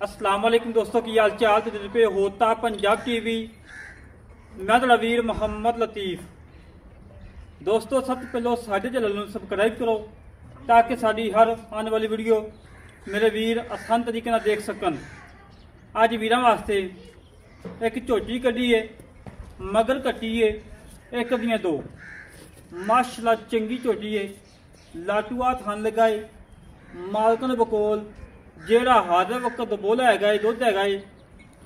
अस्सलाम वालेकुम दोस्तों की हाल चाल तो पे होता पंजाब टीवी। मैं तो वीर मोहम्मद लतीफ। दोस्तों सब तो पहले साढ़े चैनल में सबसक्राइब करो ताकि साड़ी हर आने वाली वीडियो मेरे वीर आसान तरीके देख सकन। अज वीर वास्ते एक झोटी कढ़ी है, मगर कट्टी है एक दियां दो। माशाल्लाह चंगी झोटी है, लाटूआ थन लगाए, मालकन बकोल जेड़ा हादर वक्त बोला है दुध है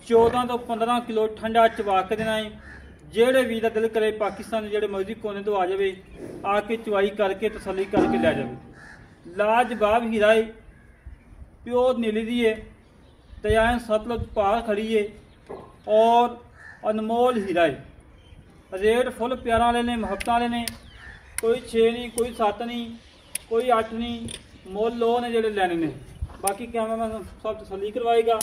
14 तो 15 किलो ठंडा चवा के देना है। जेड़े भी का दिल करे पाकिस्तान जेड़े मर्जी कोने तो आ जाए, आके चवाई करके तसली करके लै जाए। लाजवाब हीरा है, प्योर नीली दी है, तयान सतलुज पार खड़ी है और अनमोल हीरा है। रेट फुल प्यारा वाले ने, महबत वाले ने। कोई 6 नहीं, कोई 7 नहीं, कोई 8 नहीं, मोल लो ने जेड़े लैने ने। बाकी कैमरा सब तसली करवाएगा।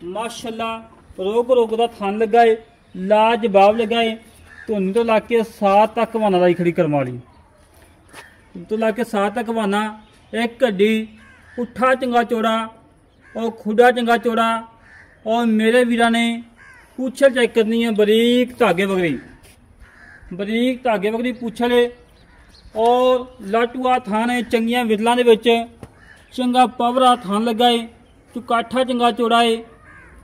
माशाल्लाह रोक रोक का थन लगा है, लाजवाब लगा है। धुन तो ला के 7 तक वाना लाई खड़ी करवा ली, तो ला के 7 तक वाना। एक गड्डी पुट्ठा चंगा चौड़ा और खुडा चंगा चौड़ा। और मेरे वीरा ने पूछल चेक करनी है, बरीक धागे वगरी, बरीक धागे वगरी पूछल है। और लाटूआ थान है, चंगिया विरलों के चंगा पवरा थान लगा है, चुकाठा चंगा चौड़ा है,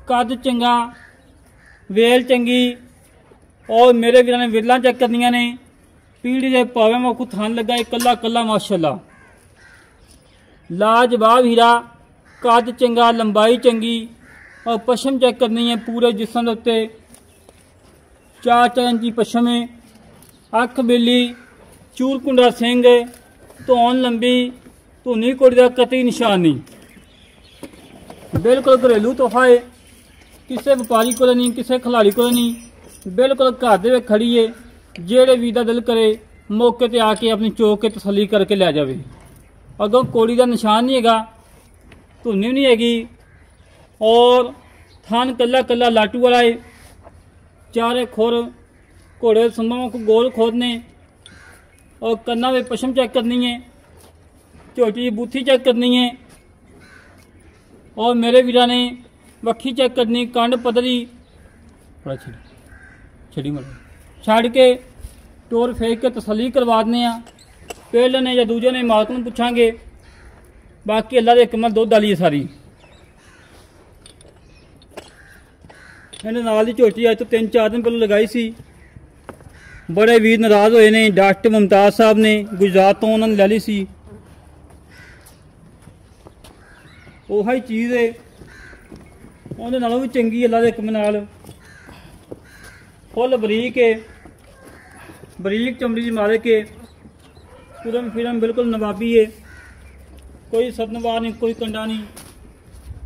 कद चंगा, वेल चंगी। और मेरे वीर ने विरला चेक करनिया ने, पीढ़ी के पावे मौकू थान लगा है, कला कला माशाल्लाह लाजवाब हीरा। कद चंगा, लंबाई चंगी। और पशम चेक करनी है पूरे जिसम के उत्ते 4-4 इंची पशम है। अख बिल्ली, चूर कुंडा सिंह, धौन लंबी, धुनी कोड़ी का कतई निशान नहीं। बिल्कुल घरेलू तोहफा है, किसी व्यापारी को नहीं, किसी खिलाड़ी को नहीं, बिल्कुल घर दे खड़ी है। जेड़े भी का दिल करे मौके पर आके अपनी चोक के तसली करके लै जाए। अगों कोड़ी का निशान नहीं है, धुनी भी नहीं हैगी। और थान कला कला लाटू वाला है। चारे खुर घोड़े संभा को गोल खोदने। और कन्ना में पशम चेक करनी है, झोटी बूथी चेक करनी है। और मेरे वीरा ने वक्खी चेक करनी, कंड पदरी छड़ी मर छड़ के टोर फेंक के तसली करवा दें। पहले ने या दूजे ने मालक में पूछांगे। बाकी अल्लाह के कमल दुध वाली है सारी। इन्हें नाल दी झोटी अज तो 3-4 दिन पहले लगाई सी। बड़े वीर नाराज होए ने, डॉक्टर मुमताज साहब ने गुजरात तो उन्होंने लै ली सी। ओही चीज़ है, उन्हें नालों भी चंगी अल्लाह के हुक्म नाल। फुल बरीक है, बरीक चमड़ी की मालिक है। तुरम फिरम बिल्कुल नवाबी है, कोई सदनवार नहीं, कोई कंडा नहीं।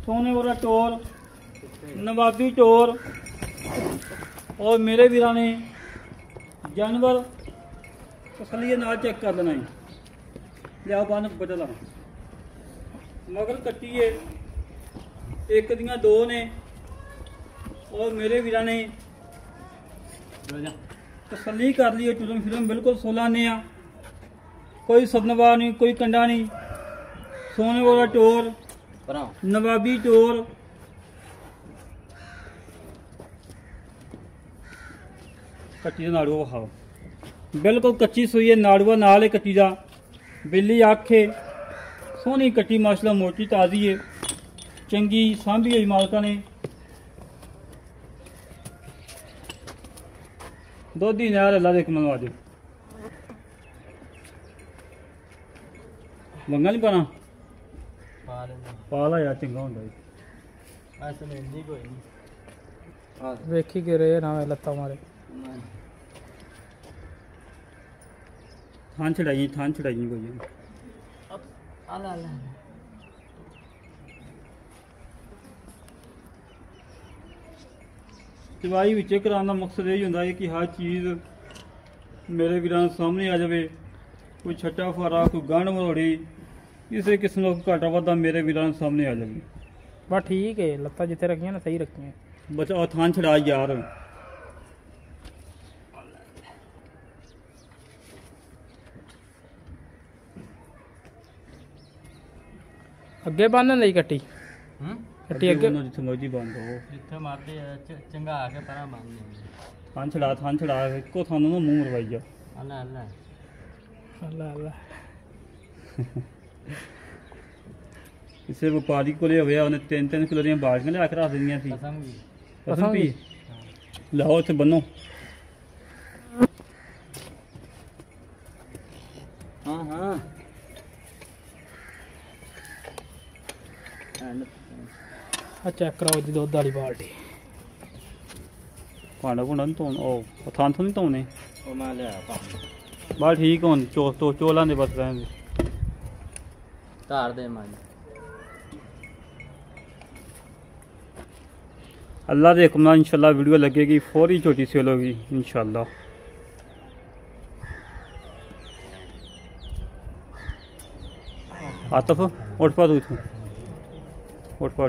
सोने वाला टोर, नवाबी टोर। और मेरे वीरा ने जानवर तसली नाल चेक कर लेना है। लिया बन बदला मगर कट्टी है, एक दियां दो ने। और मेरे वीरा ने तसली कर ली है। टुरम फिरम बिल्कुल 16 ने आ, कोई सदनवार नहीं, कोई कंडा नहीं। सोने वाला टोर, नवाबी टोर। कच्ची नाड़ुआ खाओ, बिल्कुल कच्ची सुई है, नाड़ुआ नाल है कच्ची का। बिल्ली अख है, सोहनी कट्टी माशाल्लाह मोटी ताज़ी है, चंगी सांभी है मालका ने। दुध ही नहर अल्लाह के मनवा दे। मंगा नहीं पाना पाला यार चंगा होंदा। वेखी के रहे ना लत्ता मारे। थान छड़ाई कोई चवाई विच कराने का मकसद यही होंदा है कि हर चीज़ मेरे वीरां सामने आ जाए। कोई छट्टा फारा, कोई गंढ मरोड़ी, किसी किस्म का घाटा वाधा मेरे वीरां सामने आ जाए। बस ठीक है, लत्ता जिथे रखियां ना सही रखियां। बस और थान छड़ा यार। अगे बन लई कट्टी हट्टी अगे जिथे मर्जी बंद हो जिथे मरदे चंगा के परा बंद थान छड़ा इको थान ना मूँह मरवाई जा अल्लाह अल्लाह अल्लाह अल्लाह किसी व्यापारी को होया उन्हें 3-3 किलो दी बाल्टियां लिया के रख दिंदियां सी कसम की कसम पी लाओ इत्थे बनो हाँ हाँ आ चेक कराओ जी दुध वाली बाल्टी भांडा भूंडा नहीं धोना ओ थान थोन नहीं धोने ओ मैं लिया पानी बस ठीक होन चोलां दे बस रहन दे धार दे मान अल्लाह के हुक्म नाल इंशाल्लाह वीडियो लगेगी फौरी छोटी सेल होगी इंशाल्लाह आतफ उठ पा तू इथों उठ पा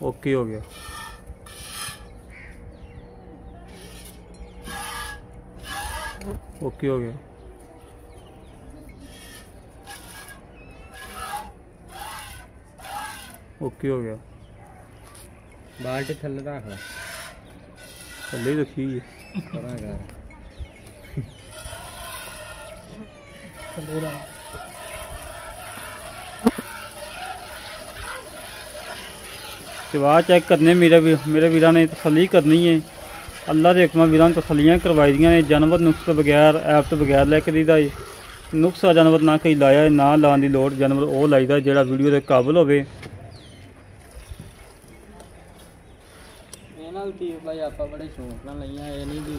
ओके हो गया ओके हो गया ओके हो गया बाल्टी थल्ले रख ले थल्ले ही रखी है परा कर सिवा चेक करने मेरे वीरा ने तसली करनी है अल्लाह के हुक्म वीरां तसलियां करवाई दियां ने जानवर नुक्स तो बगैर ऐप तो बगैर लैके दीदा है नुक्सा जानवर ना कहीं लाया है ना लाने की लोड़ जानवर वो लाईदा जिहड़ा वीडियो के काबिल होवे ਇਹਨਾਂ ਦੀ ਭਾਈ ਆਪਾਂ ਬੜੇ ਸ਼ੌਂਕ ਨਾਲ ਲਈਆਂ ਇਹ ਨਹੀਂ ਵੀ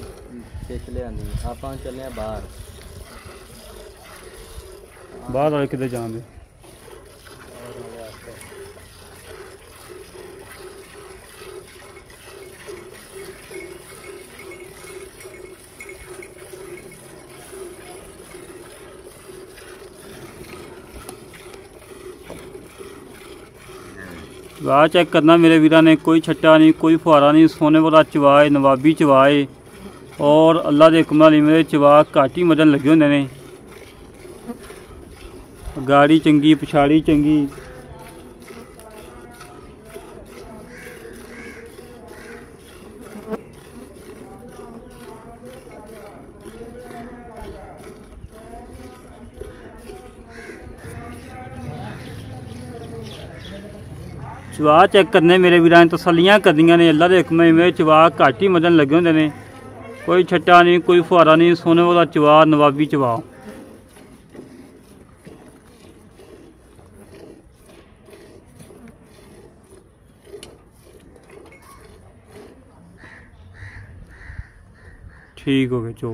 ਖਿੱਚ ਲਿਆਂਦੀ ਆਪਾਂ ਚੱਲੇ ਬਾਹਰ बाहर वाले किधर जाने वाह चेक करना मेरे वीरा ने कोई छट्टा नहीं कोई फुहारा नहीं सोने वाला चवाए नवाबी चवाए और अल्लाह के हुक्म नाल मेरे चवा घट ही मदन लगे होंदे ने गाड़ी चंगी पिछाड़ी चंगी चवा चेक करने मेरे वीरां ने तसलियां करदियां ने अल्लाह के हुक्म में चवा घट ही मदन लगे होंदे ने कोई छट्टा नहीं कोई फुहारा नहीं सोने वाला चवा नवाबी चवा ठीक हो गया चो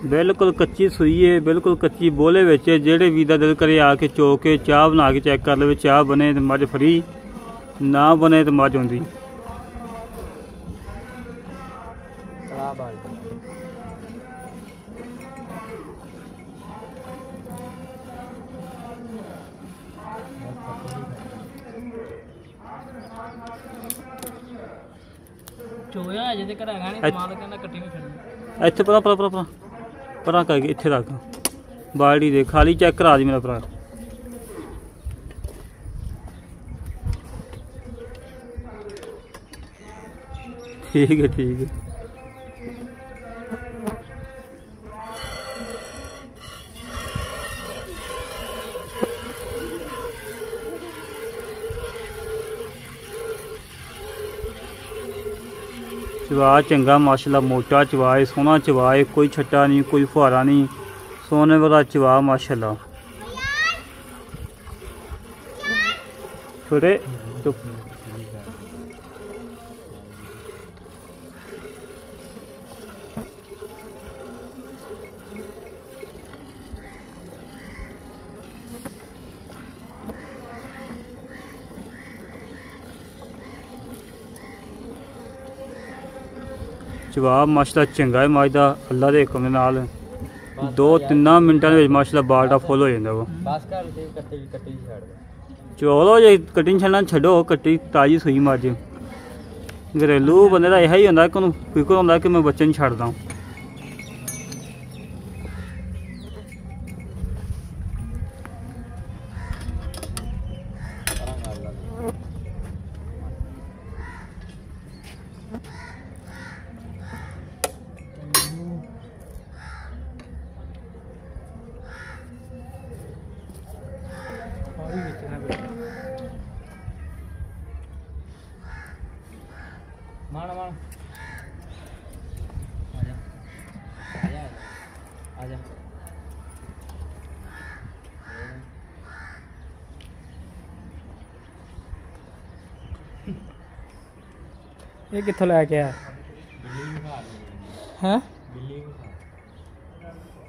बिल्कुल कच्ची सूई है बिल्कुल कच्ची बोले विच जेड़े भी दा दिल करे आके चो के चाह बना के चेक कर ले चाह बने तो मझ फ्री ना बने तो मझ आउंदी चोया अजे ते घर हैगा नहीं माल कहंदा कट्टी नहीं छड्डनी इत्थे परा परा परा परा परा करके इत्थे रख बाल्टी दे खाली चेक करा दी मेरा भरा ठीक है ठीक है चवा चंगा माशाल्लाह मोटा चवा है सोहना चवा है कोई छट्टा नहीं कोई फुहारा नहीं सोने वाला चवा माशाल्लाह छोटे चुप ਜਵਾਬ ਮਾਸ਼ਾਅੱਲਾ ਚੰਗਾ ਹੈ ਮੱਝ ਦਾ ਅੱਲਾ ਦੇ ਹੁਕਮ ਦੇ ਨਾਲ 2-3 ਮਿੰਟਾਂ ਦੇ ਵਿੱਚ ਮਾਸ਼ਾਅੱਲਾ ਬਾਲਟਾ ਫੁੱਲ ਹੋ ਜਾਂਦਾ ਵਾ ਬਸ ਕਰ ਦੇ ਕੱਟੀ ਛੱਡ ਦੇ ਚਲੋ ਜੇ ਕੱਟੀ ਛੱਡਣਾ ਛੱਡੋ ਕੱਟੀ ਤਾਜ਼ੀ ਸੂਈ ਮੱਝ ਘਰੇਲੂ ਬੰਦੇ ਦਾ ਇਹੋ ਹੀ ਹੁੰਦਾ ਕਿ ਉਹਨੂੰ ਫਿਕਰ ਹੁੰਦਾ ਕਿ ਮੈਂ ਬੱਚੇ ਨੂੰ ਛੱਡਦਾ ਮਾਣ ਮਾਣ ਆ ਜਾ ਇਹ ਕਿੱਥੋਂ ਲੈ ਕੇ ਆਇਆ ਹੈ ਬਿੱਲੀ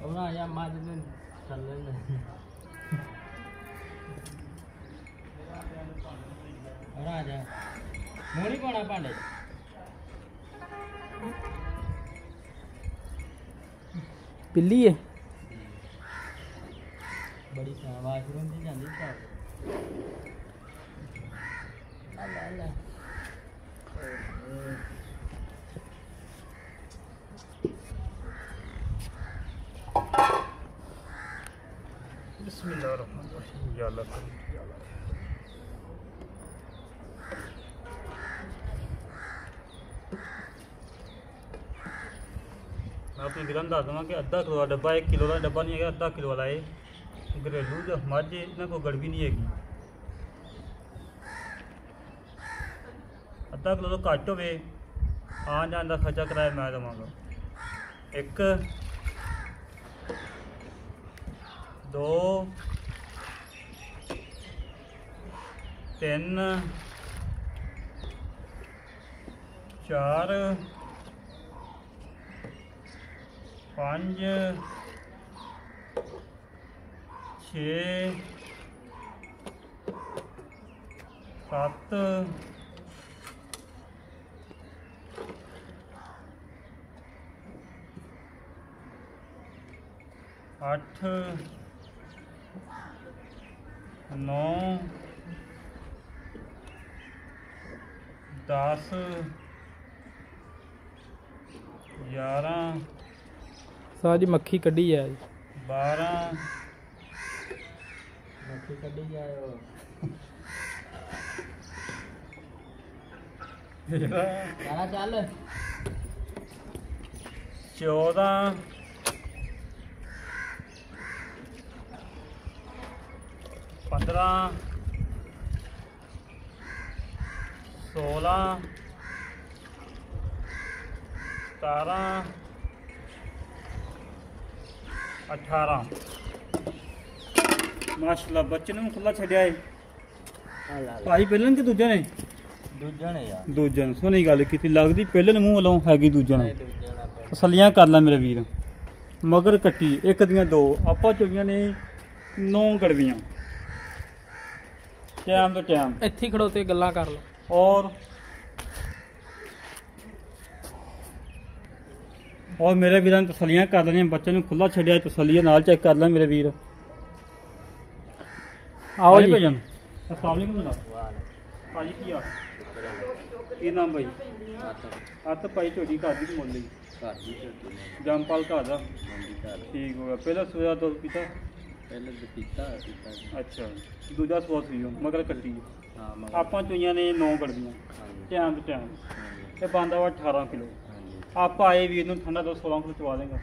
ਉਹਨਾਂ ਆ ਜਾ ਮਾਰ ਦੇ ਥੱਲੇ ਆ ਜਾ ਮੋਣੀ ਪਾਣਾ ਭਾਂਡੇ ਬਿੱਲੀ ਹੈ ਬੜੀ ਵਾਸ਼ਰੂਮ ਦੀ ਜਾਂਦੀ ਘਰ ਲੈ ਬਿਸਮਿल्लाहिर्रहमानिर्रहीम या अल्लाह मैं अपनी गिरन दस देव कि अद्धा किलो का डब्बा 1 किलो का डब्बा नहीं है अद्धा किलो वाला है घरेलू जो मझ इन्हें कोई गड़बी नहीं हैगी अद्धा किलो तो घट हो आन जान का खर्चा किराया मैं देवांगा 1 2 3 4 5 6 7 8 9 10 11 ਸਾਜੀ ਮੱਖੀ ਕੱਢੀ ਆ 12 ਮੱਖੀ ਕੱਢੀ ਜਾਇਓ ਚੱਲ 14 15 16 17 18 ਮਾਸ਼ਾਅੱਲਾ ਬੱਚੇ ਨੂੰ ਖੁੱਲਾ ਛੱਡਿਆ ਏ ਭਾਈ ਪਹਿਲਾਂ ਕਿ ਦੂਜੇ ਨੇ ਦੂਜਾ ਨੇ ਯਾਰ ਦੂਜੇ ਨੇ ਸੋਹਣੀ ਗੱਲ ਕੀਤੀ ਲੱਗਦੀ ਪਹਿਲੇ ਮੂੰਹ ਵੱਲੋਂ ਹੈਗੀ ਦੂਜੇ ਨੇ ਦੂਜਾ ਨਾ ਤਸੱਲੀਆਂ ਕਰ ਲੈ ਮੇਰੇ ਵੀਰ ਮਗਰ ਕੱਟੀ ਇੱਕ ਦੀਆਂ ਦੋ ਆਪਾਂ ਚੁਗੀਆਂ ਨੇ 9 ਗੜਵੀਆਂ ਟਾਈਮ ਤੋਂ ਟਾਈਮ ਇੱਥੇ ਹੀ ਖੜੋਤੇ ਗੱਲਾਂ ਕਰ ਲਓ ਔਰ ਮੇਰੇ ਵੀਰਾਂ ਨੇ ਤਸੱਲੀਆਂ ਕਰ ਲੈਣੀਆਂ ਬੱਚੇ ਨੂੰ ਖੁੱਲਾ ਛੱਡਿਆ ਤਸੱਲੀਆਂ ਨਾਲ ਚੈੱਕ ਕਰ ਲੈ ਮੇਰੇ ਵੀਰ ਆਓ ਜੀ ਭਜਨ ਅਸਲਾਮ ਅਲੈਕੁਮ ਭਾਜੀ ਕੀ ਆ ਕੀ ਨਾਮ ਭਾਈ ਹੱਥ ਭਾਈ ਝੋਟੀ ਘਰ ਦੀ ਮੁੱਲ ਲਈ ਘਰ ਦੀ ਝੋਟੀ ਨੇ ਜੰਪਾਲ ਘਰ ਦਾ ਮੰਡੀ ਘਰ ਠੀਕ ਹੋ ਗਿਆ ਪਹਿਲਾ ਸੋਇਆ ਦੋ ਪੀਤਾ ਪਹਿਲੇ ਤੇ ਪੀਤਾ ਅੱਛਾ ਦੂਜਾ ਸਵਾ ਸੀ ਮਗਰ ਕੱਟੀ ਹਾਂ ਮਗਰ ਆਪਾਂ ਚੋਈਆਂ ਨੇ 9 ਗੜਦੀਆਂ ਹਾਂਜੀ ਟਾਈਮ ਤੋਂ ਟਾਈਮ ਹਾਂਜੀ ਇਹ ਬੰਦਾ ਵਾ 18 ਕਿਲੋ ਹਾਂਜੀ ਆਪਾਂ ਆਏ ਵੀਰ ਨੂੰ ਠੰਡਾ ਤੋਂ 16 ਕਿਲੋ ਚਵਾ ਦੇਗਾ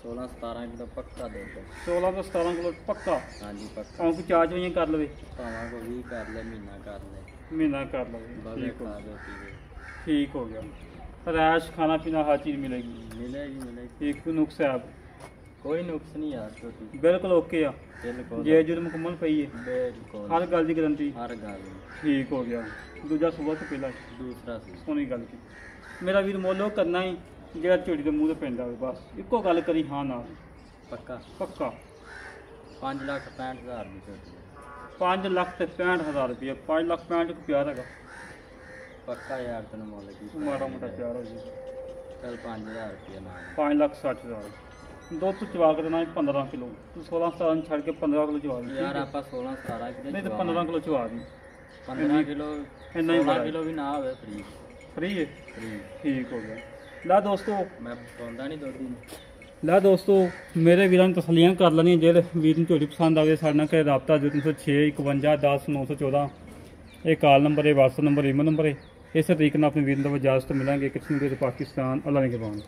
16 17 ਕਿਲੋ ਪੱਕਾ ਦੇ ਦੋ 16 ਤੋਂ 17 ਕਿਲੋ ਪੱਕਾ ਹਾਂਜੀ ਪੱਕਾ ਭਾਵੇਂ ਕੋਈ ਚਾਰ ਚੋਈਆਂ ਕਰ ਲਵੇ ਭਾਵਾਂ ਕੋ 20 ਕਰ ਲੈ ਮਹੀਨਾ ਕਰ ਲੈ ਮਹੀਨਾ ਕਰ ਲਵੇ ਬਲੇ ਠੀਕ ਹੋ ਖਾ ਦੋ ਪੀਵੇ ਠੀਕ ਹੋ ਗਿਆ ਰੈਸ਼ ਖਾਣਾ ਪੀਣਾ ਹਰ ਚੀਜ਼ ਮਿਲੇਗੀ ਮਿਲੇਗੀ ਇੱਕ ਨੁਕਸ ਹੈ ਕੋਈ ਨੁਕਸ ਨਹੀਂ ਯਾਰ ਝੋਟੀ ਬਿਲਕੁਲ ਓਕੇ ਆ ਬਿਲਕੁਲ ਜੇ ਜੁਰਮ ਮੁਕੰਮਲ ਪਈ ਹੈ ਬਿਲਕੁਲ ਹਰ ਗੱਲ ਦੀ ਗਰੰਟੀ ਹਰ ਗੱਲ ਠੀਕ ਹੋ ਗਿਆ ਦੂਜਾ ਸੁਬਹ ਤੋਂ ਪਹਿਲਾਂ ਦੂਸਰਾ ਸੀ ਸੋਹਣੀ ਗੱਲ ਕੀ ਮੇਰਾ ਵੀਰ ਮੋਲੋ ਕਰਨਾ ਹੀ ਜਿਹੜਾ ਝੋਟੀ ਦੇ ਮੂੰਹ ਤੇ ਪੈਂਦਾ ਹੋਵੇ ਬਸ ਇੱਕੋ ਗੱਲ ਕਰੀ ਹਾਂ ਨਾਲ ਪੱਕਾ ਪੱਕਾ 5,65,000 ਦੀ ਝੋਟੀ 5,65,000 ਰੁਪਏ 5,65,000 ਪਿਆਰ ਹੈਗਾ ਪੱਕਾ ਯਾਰ ਤੈਨੂੰ ਮੁੱਲ ਕੀ ਮਾੜਾ ਮੋਟਾ ਪਿਆਰ ਹੋ ਜੀ ਚੱਲ 5000 ਰੁਪਏ ਨਾਲ 5,60,000 ਦੁੱਧ ਚਵਾ ਕੇ ਦੇਣਾ 15 ਕਿਲੋ ਤੂੰ 16-17 ਨੂੰ ਛੱਡ ਕੇ 15 ਕਿਲੋ ਚਵਾ ਦੀ ਯਾਰ ਆਪਾਂ 16-17 ਕਿਲੋ ਨਹੀਂ ਤੇ 15 ਕਿਲੋ ਚਵਾ ਦੀ 15 ਕਿਲੋ ਇੰਨਾ ਹੀ 16 ਬੜਾ ਕਿਲੋ ਵੀ ਨਾ ਹੋਵੇ ਫ੍ਰੀ ਫ੍ਰੀ ਹੈ ਫ੍ਰੀ ਠੀਕ ਹੋ ਗਿਆ ਲੈ ਦੋਸਤੋ ਮੈਂ ਪਾਉਂਦਾ ਨਹੀਂ ਦੁੱਧ ਹੀ ਲੈ ਦੋਸਤੋ ਮੇਰੇ ਵੀਰਾਂ ਨੂੰ ਤਸਲੀਆਂ ਕਰ ਲੈਣੀਆਂ ਜਿਹੜੇ ਵੀਰ ਨੂੰ ਝੋਟੀ ਪਸੰਦ ਆਵੇ ਸਾਡੇ ਨਾਲ ਘਰੇ ਰਾਬਤਾ 0306 51 10 914 ਇਹ ਕਾਲ ਨੰਬਰ ਹੈ WhatsApp ਨੰਬਰ ਈਮੇਲ ਨੰਬਰ ਹੈ ਇਸੇ ਤਰੀਕੇ ਨਾਲ ਆਪਣੇ ਵੀਰ ਨੂੰ ਇਜਾਜ਼ਤ ਮਿਲਾਂਗੇ ਕਿਸਮ ਦੇ ਪਾਕਿਸਤਾਨ ਅੱਲਾ ਨੇ ਕੇ ਬਾਣ